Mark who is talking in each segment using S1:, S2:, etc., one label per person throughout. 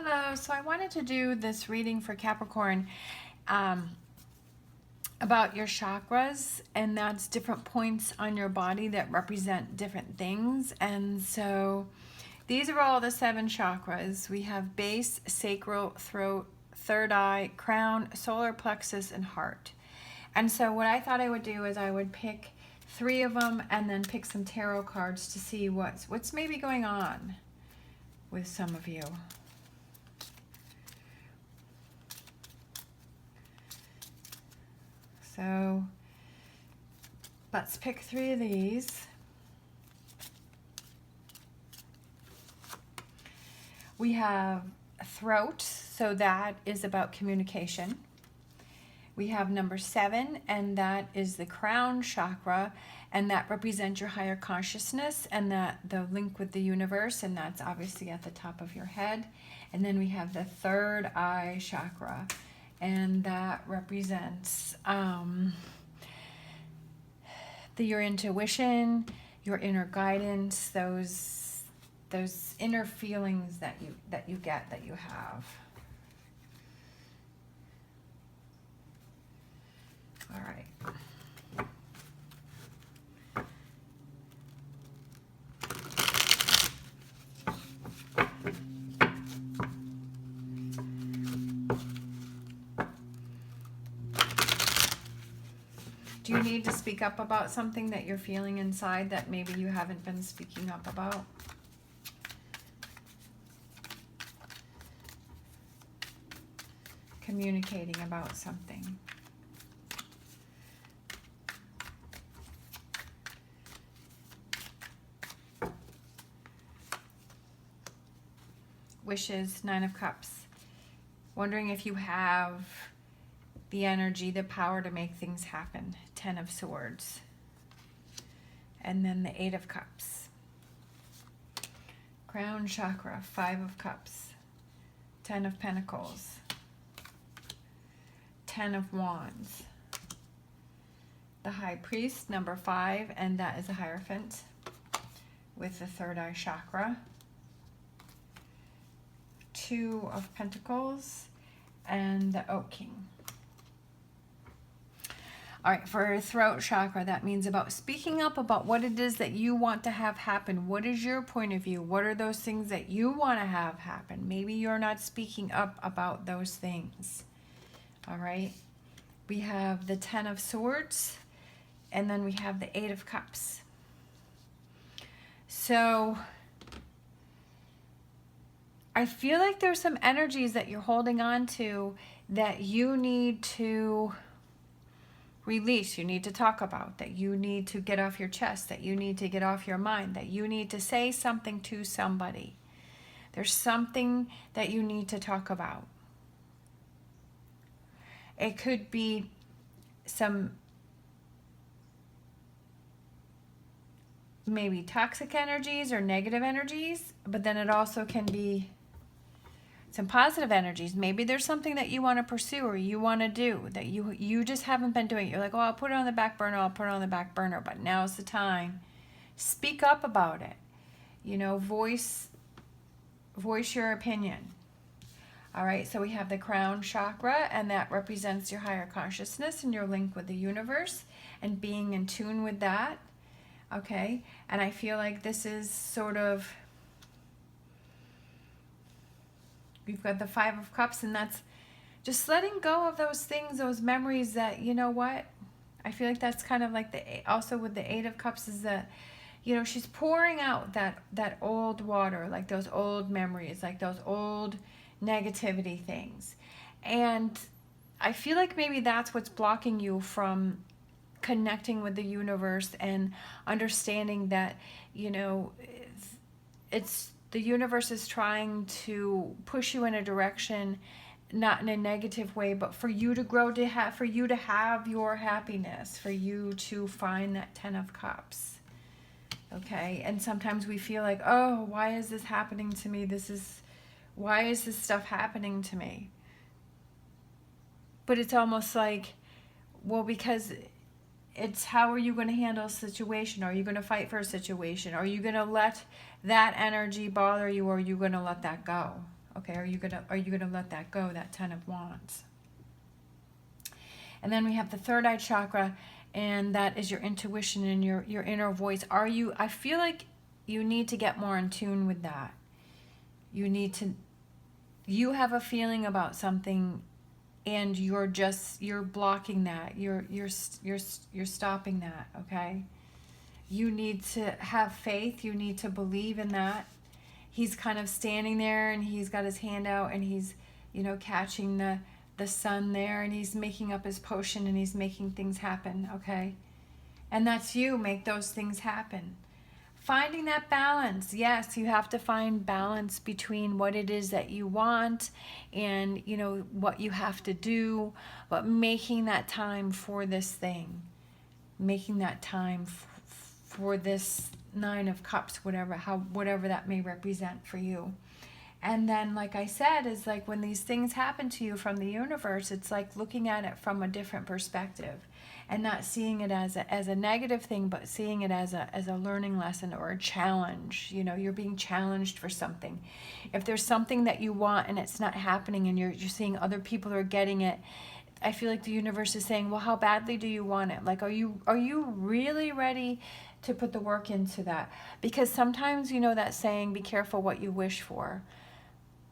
S1: Hello, so I wanted to do this reading for Capricorn about your chakras, and that's different points on your body that represent different things. And so these are all the 7 chakras. We have base, sacral, throat, third eye, crown, solar plexus, and heart. And so what I thought I would do is I would pick 3 of them and then pick some tarot cards to see what's maybe going on with some of you. So let's pick 3 of these. We have throat, so that is about communication. We have number 7, and that is the crown chakra, and that represents your higher consciousness and the link with the universe, and that's obviously at the top of your head. And then we have the third eye chakra, and that represents your intuition, your inner guidance, those inner feelings that you have. All right. Do you need to speak up about something that you're feeling inside that maybe you haven't been speaking up about? Communicating about something. Wishes, 9 of Cups. Wondering if you have the energy, the power to make things happen. 10 of Swords. And then the 8 of Cups. Crown chakra, 5 of Cups. 10 of Pentacles. 10 of Wands. The High Priest, number 5, and that is a Hierophant with the third eye chakra. 2 of Pentacles and the Oak King. All right, for throat chakra, that means about speaking up about what it is that you want to have happen. What is your point of view? What are those things that you want to have happen? Maybe you're not speaking up about those things. All right, we have the 10 of Swords, and then we have the 8 of Cups. So I feel like there's some energies that you're holding on to that you need to release, you need to talk about, that you need to get off your chest, that you need to get off your mind, that you need to say something to somebody. There's something that you need to talk about. It could be some maybe toxic energies or negative energies, but then it also can be some positive energies. Maybe there's something that you want to pursue or you want to do that you just haven't been doing. You're like, oh, I'll put it on the back burner, I'll put it on the back burner, but now's the time. Speak up about it. You know, voice your opinion. All right, so we have the crown chakra, and that represents your higher consciousness and your link with the universe and being in tune with that. Okay, and I feel like this is sort of, we've got the 5 of Cups, and that's just letting go of those things, those memories that, you know what, I feel like that's kind of like also with the 8 of Cups is that, you know, she's pouring out that old water, like those old memories, like those old negativity things. And I feel like maybe that's what's blocking you from connecting with the universe and understanding that, you know, it's the universe is trying to push you in a direction, not in a negative way, but for you to grow, for you to have your happiness, for you to find that 10 of Cups. Okay, and sometimes we feel like, oh, why is this happening to me? Why is this stuff happening to me? But it's almost like, well, because it's how are you going to handle a situation? Are you going to fight for a situation? Are you going to let that energy bother you, or are you going to let that go? Okay, are you gonna let that go, that Ten of Wands? And then we have the third eye chakra, and that is your intuition and your inner voice. I feel like you need to get more in tune with that. You have a feeling about something, and you're blocking that. You're stopping that, okay? You need to have faith. You need to believe in that. He's kind of standing there, and he's got his hand out, and he's, catching the sun there, and he's making up his potion, and he's making things happen, okay? And that's you. Make those things happen. Finding that balance. Yes, you have to find balance between what it is that you want and, what you have to do, but making that time for this thing. Making that time for this Nine of Cups, whatever that may represent for you. And then, like I said, is like when these things happen to you from the universe, it's like looking at it from a different perspective and not seeing it as a negative thing, but seeing it as a learning lesson or a challenge. You're being challenged for something. If there's something that you want and it's not happening, and you're seeing other people are getting it, I feel like the universe is saying, well, how badly do you want it? Like, are you really ready to put the work into that? Because sometimes, that saying, be careful what you wish for,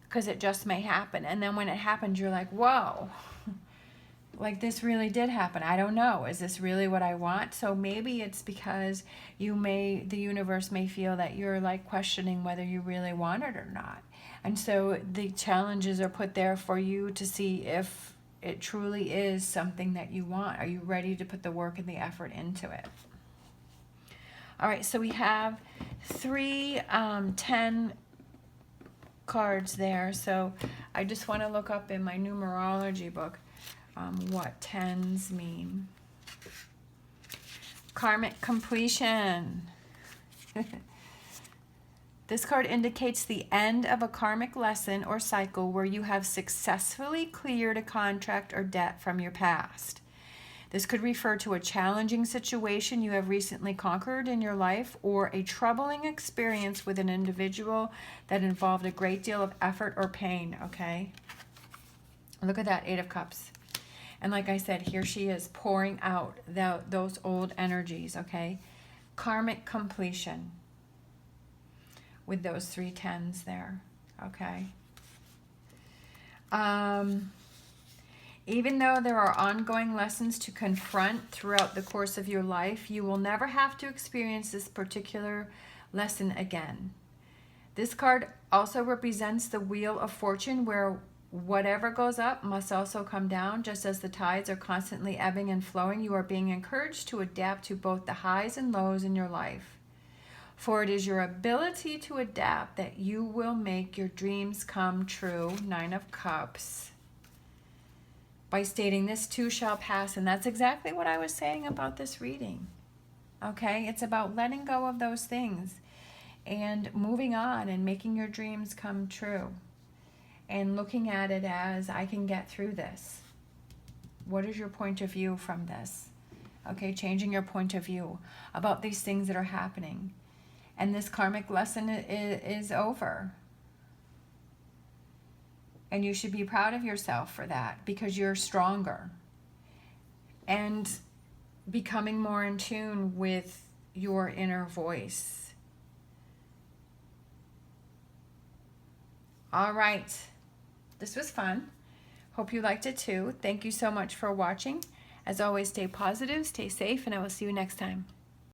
S1: because it just may happen. And then when it happens, you're like, whoa, like this really did happen. I don't know. Is this really what I want? So maybe it's because the universe may feel that you're like questioning whether you really want it or not. And so the challenges are put there for you to see if it truly is something that you want. Are you ready to put the work and the effort into it? All right, so we have 3 10 cards there. So I just want to look up in my numerology book what 10s mean. Karmic Completion. This card indicates the end of a karmic lesson or cycle where you have successfully cleared a contract or debt from your past. This could refer to a challenging situation you have recently conquered in your life, or a troubling experience with an individual that involved a great deal of effort or pain, okay? Look at that, 8 of Cups. And like I said, here she is pouring out those old energies, okay? Karmic completion with those 3 10s there, okay? Even though there are ongoing lessons to confront throughout the course of your life, you will never have to experience this particular lesson again. This card also represents the Wheel of Fortune, where whatever goes up must also come down. Just as the tides are constantly ebbing and flowing, you are being encouraged to adapt to both the highs and lows in your life. For it is your ability to adapt that you will make your dreams come true. 9 of Cups. By stating, this too shall pass. And that's exactly what I was saying about this reading. Okay? It's about letting go of those things and moving on and making your dreams come true. And looking at it as, I can get through this. What is your point of view from this? Okay? Changing your point of view about these things that are happening. And this karmic lesson is over. And you should be proud of yourself for that, because you're stronger and becoming more in tune with your inner voice. All right. This was fun. Hope you liked it too. Thank you so much for watching. As always, stay positive, stay safe, and I will see you next time.